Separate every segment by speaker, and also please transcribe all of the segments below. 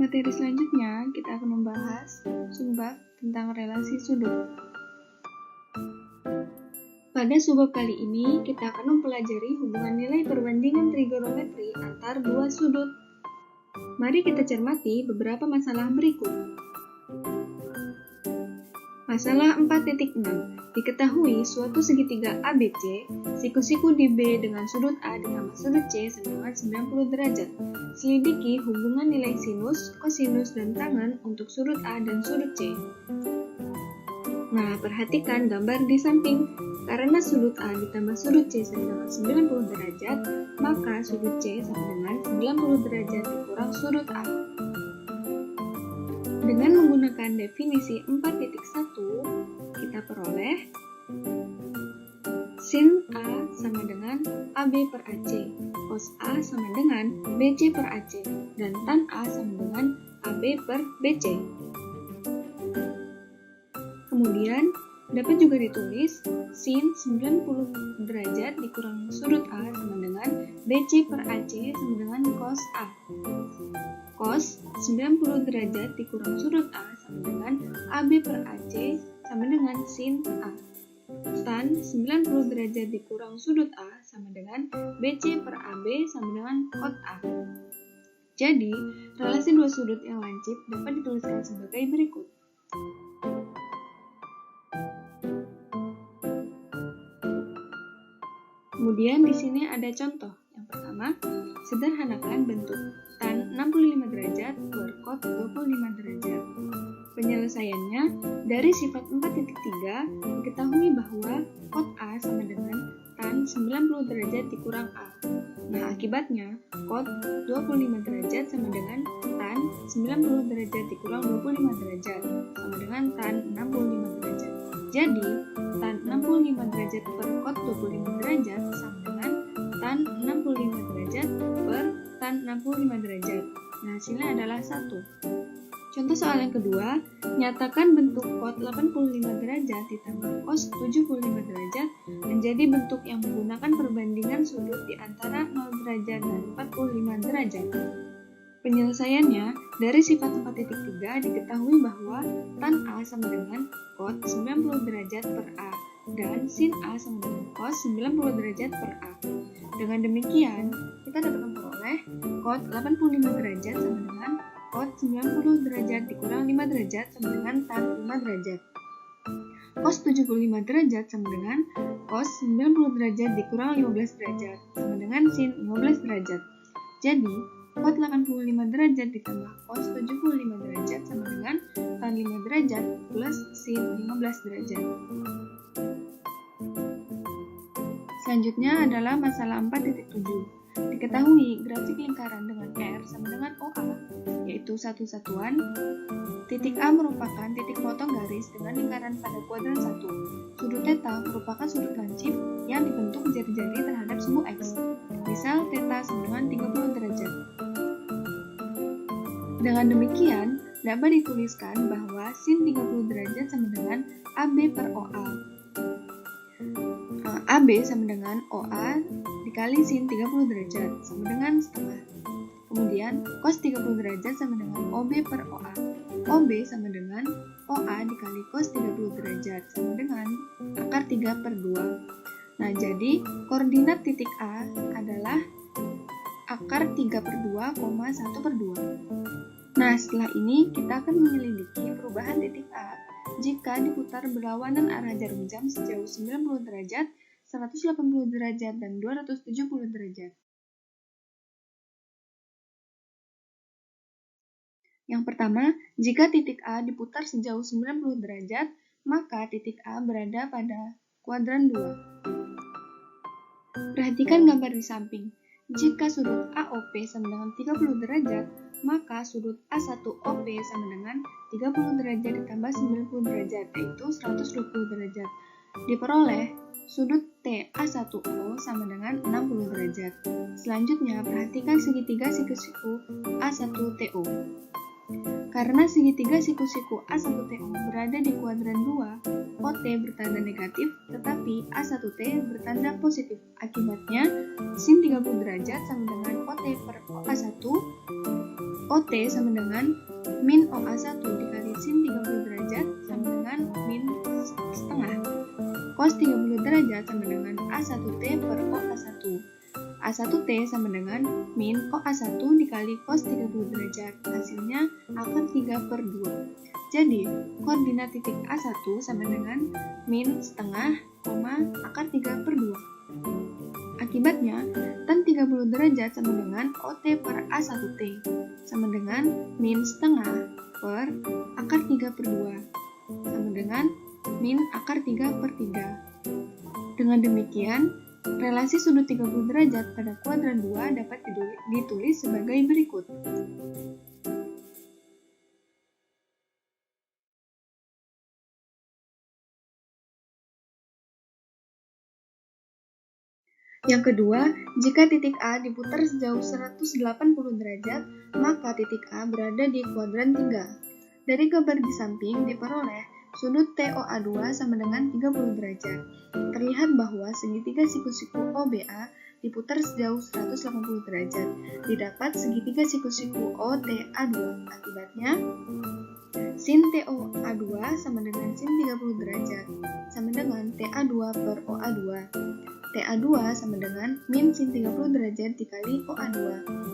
Speaker 1: materi selanjutnya, kita akan membahas subbab tentang relasi sudut. Pada subbab kali ini, kita akan mempelajari hubungan nilai perbandingan trigonometri antar dua sudut. Mari kita cermati beberapa masalah berikut. Masalah 4.6. Diketahui suatu segitiga ABC, siku-siku di B dengan sudut A ditambah sudut C sama dengan 90 derajat. Selidiki hubungan nilai sinus, kosinus, dan tangen untuk sudut A dan sudut C. Nah, perhatikan gambar di samping. Karena sudut A ditambah sudut C sama dengan 90 derajat, maka sudut C sama dengan 90 derajat dikurang sudut A. Dengan menggunakan definisi 4.1, kita peroleh sin A sama dengan AB per AC, cos A sama dengan BC per AC, dan tan A sama dengan AB per BC. Kemudian, dapat juga ditulis sin 90 derajat dikurangi sudut A sama dengan BC per AC sama dengan cos A. Cos 90 derajat dikurang sudut A sama dengan AB per AC sama dengan sin A. Tan 90 derajat dikurang sudut A sama dengan BC per AB sama dengan cot A. Jadi, relasi dua sudut yang lancip dapat dituliskan sebagai berikut. Kemudian di sini ada contoh. Yang pertama, sederhanakan bentuk tan 65 derajat per cot 25 derajat. Penyelesaiannya, dari sifat 4.3, diketahui bahwa cot A sama dengan tan 90 derajat dikurang A. Nah, akibatnya, cot 25 derajat sama dengan tan 90 derajat dikurang 25 derajat, sama dengan tan 65 derajat. Jadi, tan 65 derajat per cot 25 derajat sama dengan tan 65 derajat per tan 65 derajat. Nah, hasilnya adalah 1. Contoh soal yang kedua, nyatakan bentuk cot 85 derajat ditambah cos 75 derajat menjadi bentuk yang menggunakan perbandingan sudut di antara 0 derajat dan 45 derajat. Penyelesaiannya, dari sifat 4.3 diketahui bahwa tan A sama dengan cot 90 derajat per A dan sin A sama dengan cos 90 derajat per A. Dengan demikian, kita dapat memperoleh cot 85 derajat sama dengan cot 90 derajat dikurang 5 derajat sama dengan tan 5 derajat. Cos 75 derajat sama dengan cos 90 derajat dikurang 15 derajat sama dengan sin 15 derajat. Jadi, cot 85 derajat ditambah cos 75 derajat sama dengan tan 5 derajat plus sin 15 derajat. Selanjutnya adalah masalah 4.7. Diketahui grafik lingkaran dengan R sama dengan OA, yaitu satu satuan. Titik A merupakan titik potong garis dengan lingkaran pada kuadran 1. Sudut θ merupakan sudut lancip yang dibentuk jari-jari terhadap sumbu X. Misal θ sama dengan 30 derajat. Dengan demikian, dapat dituliskan bahwa sin 30 derajat sama dengan AB per OA. AB sama dengan OA dikali sin 30 derajat sama dengan setengah. Kemudian, cos 30 derajat sama dengan OB per OA. OB sama dengan OA dikali cos 30 derajat sama dengan akar 3 per 2. Nah, jadi koordinat titik A adalah akar 3 per 2, 1 per 2. Nah, setelah ini kita akan menyelidiki perubahan titik A jika diputar berlawanan arah jarum jam sejauh 90 derajat, 180 derajat, dan 270 derajat. Yang pertama, jika titik A diputar sejauh 90 derajat, maka titik A berada pada kuadran 2. Perhatikan gambar di samping. Jika sudut AOP sama dengan 30 derajat, maka sudut A1OP sama dengan 30 derajat ditambah 90 derajat, yaitu 120 derajat. Diperoleh sudut TA1O sama dengan 60 derajat. Selanjutnya, perhatikan segitiga siku-siku A1TO. Karena segitiga siku-siku A1TO berada di kuadran 2, OT bertanda negatif, tetapi A1T bertanda positif. Akibatnya, sin 30 derajat sama dengan OT per OA1, OT sama dengan min OA1 dikali sin 30 derajat sama dengan min setengah. Cos 30 derajat sama dengan A1T per OA1. A1T sama dengan min OA1 dikali cos 30 derajat, hasilnya akar 3 per 2. Jadi, koordinat titik A1 sama dengan min setengah, akar 3 per 2. Akibatnya, tan 30 derajat sama dengan OT per A1T, sama dengan min setengah per akar 3 per 2, sama dengan min akar 3 per 3. Dengan demikian, relasi sudut 30 derajat pada kuadran 2 dapat ditulis sebagai berikut. Yang kedua, jika titik A diputar sejauh 180 derajat, maka titik A berada di kuadran 3. Dari gambar di samping diperoleh sudut TOA2 sama dengan 30 derajat. Terlihat bahwa segitiga siku-siku OBA diputar sejauh 180 derajat. Didapat segitiga siku-siku OTA2. Akibatnya, sin TOA2 sama dengan sin 30 derajat, sama dengan TA2 per OA2. TA2 sama dengan min sin 30 derajat dikali OA2,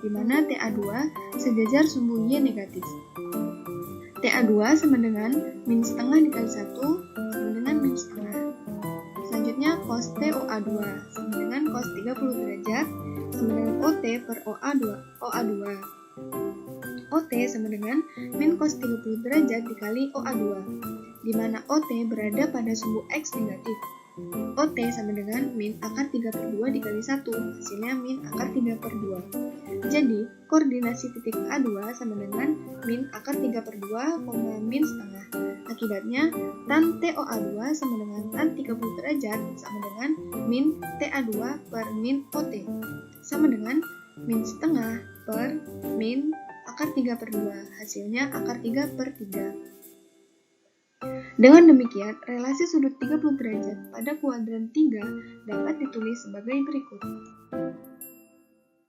Speaker 1: di mana TA2 sejajar sumbu Y negatif. TA2 sama dengan min setengah dikali 1 sama dengan min setengah. Selanjutnya cos TOA2 sama dengan cos 30 derajat sama dengan OT per OA2. OT sama dengan min cos 30 derajat dikali OA2, di mana OT berada pada sumbu X negatif. OT sama dengan min akar 3 per 2 dikali 1, hasilnya min akar 3 per 2. Jadi, koordinasi titik A2 sama dengan min akar 3 per 2, min setengah. Akibatnya, tan TOA2 sama dengan tan 30 derajat sama dengan min TA2 per min OT, sama dengan min setengah per min akar 3 per 2, hasilnya akar 3 per 3. Dengan demikian, relasi sudut 30 derajat pada kuadran 3 dapat ditulis sebagai berikut.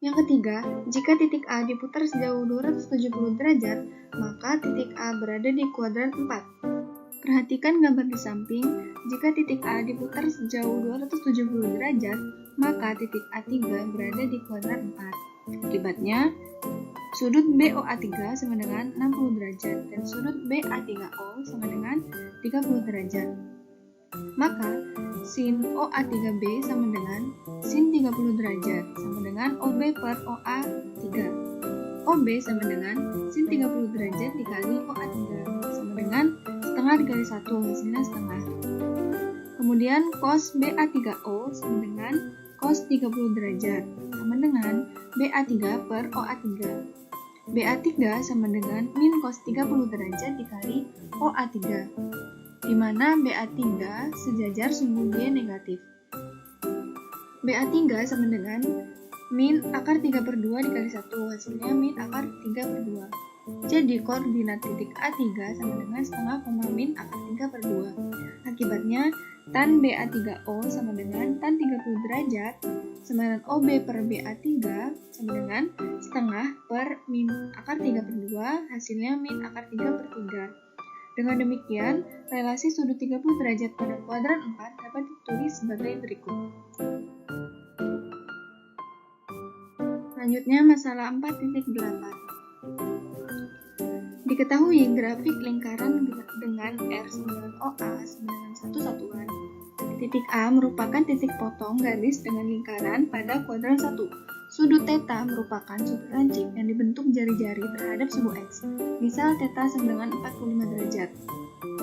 Speaker 1: Yang ketiga, jika titik A diputar sejauh 270 derajat, maka titik A berada di kuadran 4. Perhatikan gambar di samping, jika titik A diputar sejauh 270 derajat, maka titik A3 berada di kuadran 4. Akibatnya, sudut BOA3 sama dengan 60 derajat dan sudut BA3O sama dengan 30 derajat. Maka, sin OA3B sama dengan sin 30 derajat sama dengan OB per OA3. OB sama dengan sin 30 derajat dikali OA3 sama dengan setengah dikali 1, hasilnya setengah. Kemudian cos BA3O sama dengan cos 30 derajat sama dengan BA3 per OA3. BA3 sama dengan min cos 30 derajat dikali OA3, di mana BA3 sejajar sumbu Y negatif. BA3 sama dengan min akar 3 per 2 dikali 1, hasilnya min akar 3 per 2. Jadi koordinat titik A3 sama dengan setengah, min akar 3 per 2. Akibatnya, tan BA3O sama dengan tan 30 derajat sama dengan OB per BA3 sama dengan setengah per min akar 3 per 2, hasilnya min akar 3 per 3. Dengan demikian, relasi sudut 30 derajat pada kuadran 4 dapat ditulis sebagai berikut. Selanjutnya masalah 4.8. Diketahui grafik lingkaran dengan R sama dengan OA sama dengan 1 satuan. Titik A merupakan titik potong garis dengan lingkaran pada kuadran 1. Sudut θ merupakan sudut lancip yang dibentuk jari-jari terhadap sumbu X. Misal θ sama dengan 45 derajat.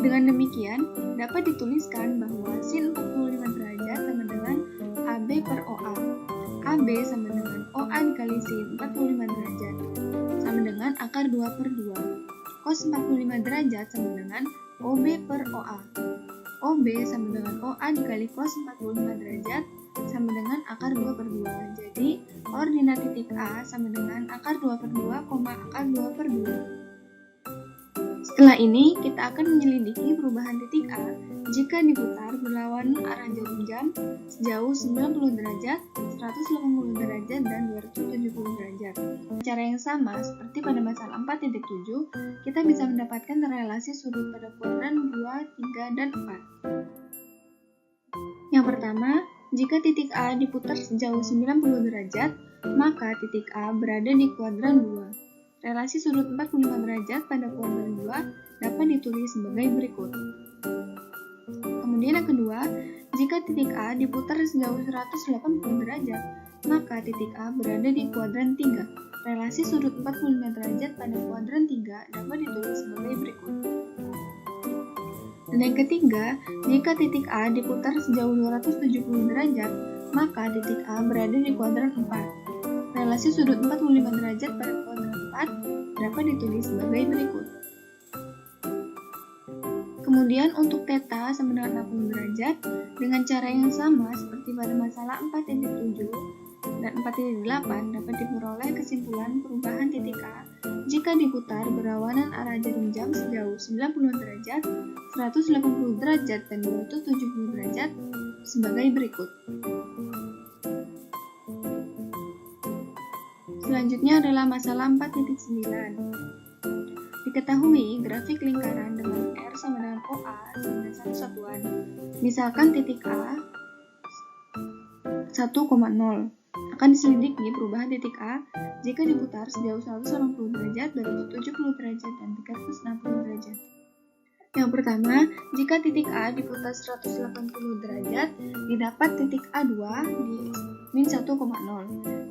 Speaker 1: Dengan demikian, dapat dituliskan bahwa sin 45 derajat sama dengan AB per OA. AB sama dengan OA dikali sin 45 derajat, sama dengan akar 2 per 2. Cos 45 derajat sama dengan OB per OA. OB sama dengan OA dikali cos 45 derajat sama dengan akar 2 per 2. Jadi, koordinat titik A sama dengan akar 2 per 2, akar 2 per 2. Setelah ini, kita akan menyelidiki perubahan titik A jika diputar berlawanan arah jarum jam sejauh 90 derajat, 180 derajat, dan 270 derajat. Cara yang sama seperti pada masalah 4.7, kita bisa mendapatkan relasi sudut pada kuadran 2, 3, dan 4. Yang pertama, jika titik A diputar sejauh 90 derajat, maka titik A berada di kuadran 2. Relasi sudut 45 derajat pada kuadran 2 dapat ditulis sebagai berikut. Kemudian yang kedua, jika titik A diputar sejauh 180 derajat, maka titik A berada di kuadran 3. Relasi sudut 45 derajat pada kuadran 3 dapat ditulis sebagai berikut. Dan yang ketiga, jika titik A diputar sejauh 270 derajat, maka titik A berada di kuadran 4. Relasi sudut 45 derajat pada kuadran 4 dapat ditulis sebagai berikut. Kemudian untuk θ sama dengan 60 derajat, dengan cara yang sama seperti pada masalah 4.7 dan 4.8 dapat diperoleh kesimpulan perubahan titik A jika diputar berlawanan arah jarum jam sejauh 90 derajat, 180 derajat, dan 270 derajat sebagai berikut. Selanjutnya adalah masalah 4.9. Diketahui grafik lingkaran dengan R sama dengan OA sama dengan satu satuan. Misalkan titik A 1,0. Akan diselidiki perubahan titik A jika diputar sejauh 180 derajat, 270 derajat, dan 360 derajat. Yang pertama, jika titik A diputar 180 derajat, didapat titik A2 di min 1,0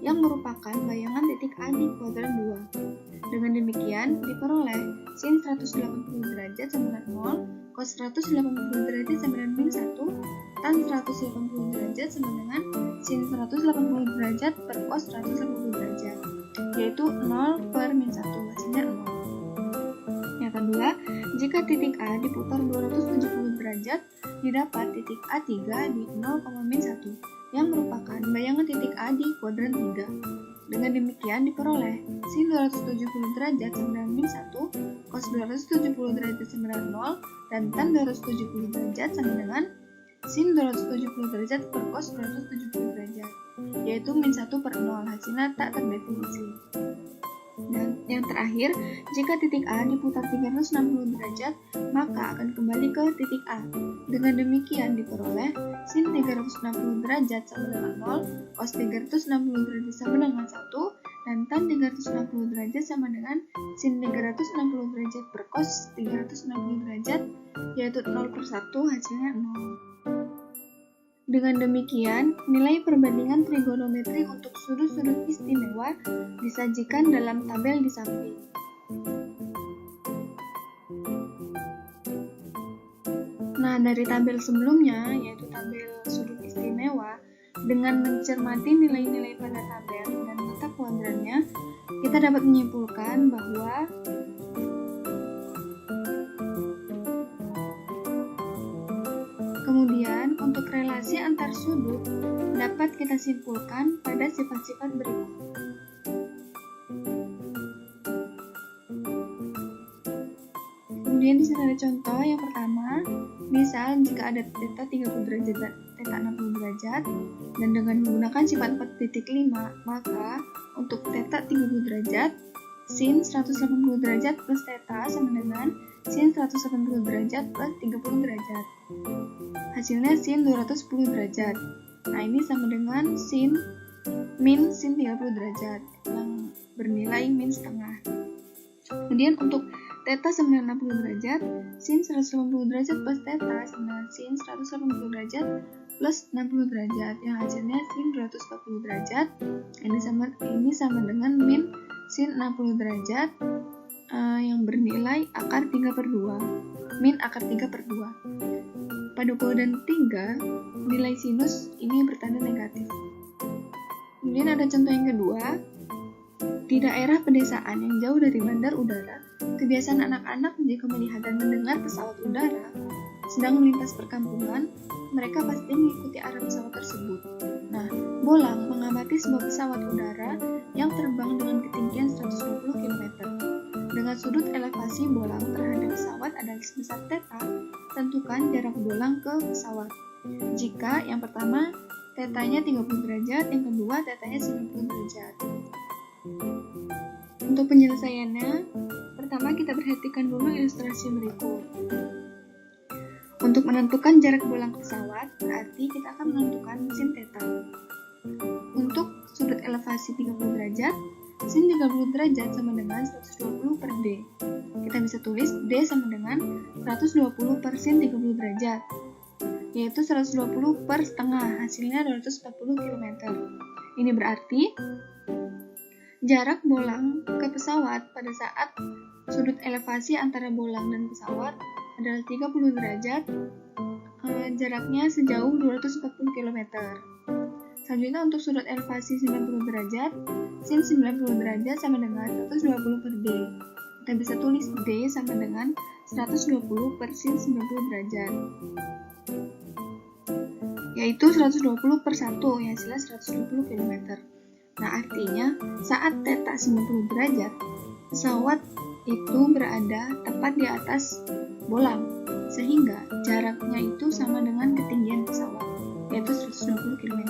Speaker 1: yang merupakan bayangan titik A di kuadran 2. Dengan demikian, diperoleh sin 180 derajat sama dengan 0, cos 180 derajat sama dengan min 1, tan 180 derajat sama dengan sin 180 derajat per cos 180 derajat, yaitu 0 per min 1, hasilnya 0. Yang kedua, jika titik A diputar 270 derajat, didapat titik A3 di 0,-1 yang merupakan bayangan titik A di kuadran 3. Dengan demikian diperoleh sin 270 derajat sama dengan min 1, cos 270 derajat sama dengan 0, dan tan 270 derajat sama dengan sin 270 derajat per cos 270 derajat, yaitu min 1 per 0, hasilnya tak terdefinisi. Dan yang terakhir, jika titik A diputar 360 derajat, maka akan kembali ke titik A. Dengan demikian diperoleh sin 360 derajat sama dengan 0, cos 360 derajat sama dengan 1, dan tan 360 derajat sama dengan sin 360 derajat per cos 360 derajat, yaitu 0 per 1, hasilnya 0. Dengan demikian, nilai perbandingan trigonometri untuk sudut-sudut istimewa disajikan dalam tabel di samping. Nah, dari tabel sebelumnya, yaitu tabel sudut istimewa, dengan mencermati nilai-nilai pada tabel dan mata kuadrannya, kita dapat menyimpulkan bahwa kemudian, untuk relasi antar sudut dapat kita simpulkan pada sifat-sifat berikut. Kemudian di sini ada contoh yang pertama, misal jika ada θ 30 derajat dan θ 60 derajat, dan dengan menggunakan sifat 4.5, maka untuk θ 30 derajat, sin 180 derajat plus θ sama dengan sin 180 derajat plus 30 derajat. Hasilnya sin 210 derajat. Nah, ini sama dengan min sin 30 derajat yang bernilai min setengah. Kemudian untuk θ sama dengan 60 derajat, sin 180 derajat plus θ sama dengan sin 180 derajat plus 60 derajat yang hasilnya sin 240 derajat. Ini sama dengan min sin 60 derajat yang bernilai akar 3 per 2, min akar 3 per 2. Pada kuadran 3, nilai sinus ini bertanda negatif. Kemudian ada contoh yang kedua, di daerah pedesaan yang jauh dari bandar udara, kebiasaan anak-anak jika melihat dan mendengar pesawat udara sedang melintas perkampungan, mereka pasti mengikuti arah pesawat tersebut. Nah, Bolang mengamati sebuah pesawat udara yang terbang dengan ketinggian 120 km. Dengan sudut elevasi bolang terhadap pesawat adalah sebesar theta, tentukan jarak bolang ke pesawat. Jika yang pertama tetanya 30 derajat, yang kedua tetanya 90 derajat. Untuk penyelesaiannya, pertama kita perhatikan dulu ilustrasi berikut. Untuk menentukan jarak bolang pesawat, berarti kita akan menentukan sin theta. Untuk sudut elevasi 30 derajat, sin 30 derajat sama dengan 120 per D. Kita bisa tulis D sama dengan 120 per sin 30 derajat, yaitu 120 per setengah, hasilnya 240 km. Ini berarti jarak bolang ke pesawat pada saat sudut elevasi antara bolang dan pesawat adalah 30 derajat, jaraknya sejauh 240 km. Selanjutnya untuk sudut elevasi 90 derajat, sin 90 derajat sama dengan 120 per D. Kita bisa tulis D sama dengan 120 per sin 90 derajat, yaitu 120 per 1, yang hasilnya 120 km. Nah, artinya saat theta 90 derajat, pesawat itu berada tepat di atas bolang, sehingga jaraknya itu sama dengan ketinggian pesawat, yaitu 120 km.